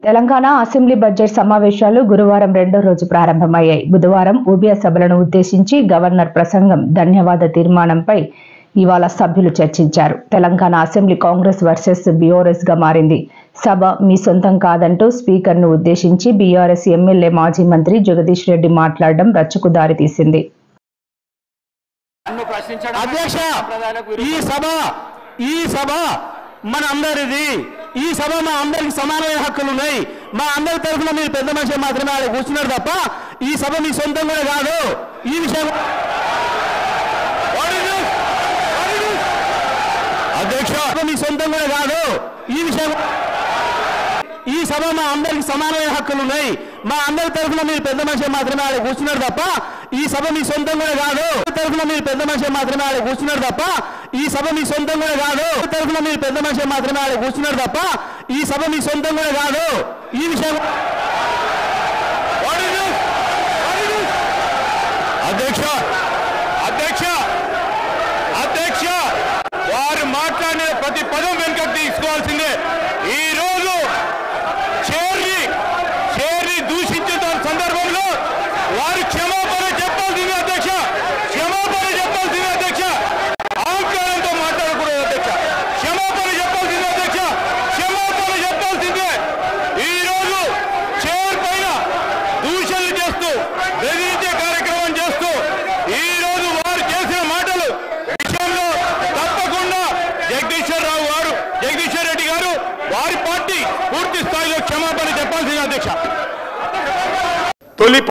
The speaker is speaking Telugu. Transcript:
తెలంగాణ అసెంబ్లీ బడ్జెట్ సమావేశాలు గురువారం రెండో రోజు ప్రారంభమయ్యాయి. బుధవారం ఉభయ సభలను ఉద్దేశించి గవర్నర్ ప్రసంగం, ధన్యవాద తీర్మానంపై ఇవాళ సభ్యులు చర్చించారు. Telangana assembly Congress versus BRS గా మారింది. సభ మీ సొంతం కాదంటూ స్పీకర్ను ఉద్దేశించి బీఆర్ఎస్ ఎమ్మెల్యే మాజీ మంత్రి జగదీష్ రెడ్డి మాట్లాడడం రచ్చకు దారితీసింది. ఈ సభ మన అందరిది. ఈ సభ మా అందరికి సమానమైన హక్కులు ఉన్నాయి. మా అందరి తరఫున మీరు పెద్ద మనిషి మాత్రమే ఆడ కూర్చున్నారు తప్ప ఈ సభ మీ సొంతం కూడా కాదు. ఈ విషయం అధ్యక్ష మీ సొంతం కూడా కాదు. ఈ సభ మా అందరికి సమానమైన హక్కులు ఉన్నాయి. మా అందరి తరఫున మీరు పెద్ద మనిషి మాత్రమే ఆడ కూర్చున్నారు తప్ప ఈ సభ మీ సొంతం కూడా కాదు. తరఫున మీరు పెద్ద మనిషి మాత్రమే ఆడ కూర్చున్నారు తప్ప ఈ సభ మీ సొంతం కూడా కాదు. తరఫున మీరు పెద్ద మనిషి మాత్రమే ఆడ కూర్చున్నారు తప్ప ఈ సభ మీ సొంతం కూడా కాదు. ఈ విషయం అధ్యక్ష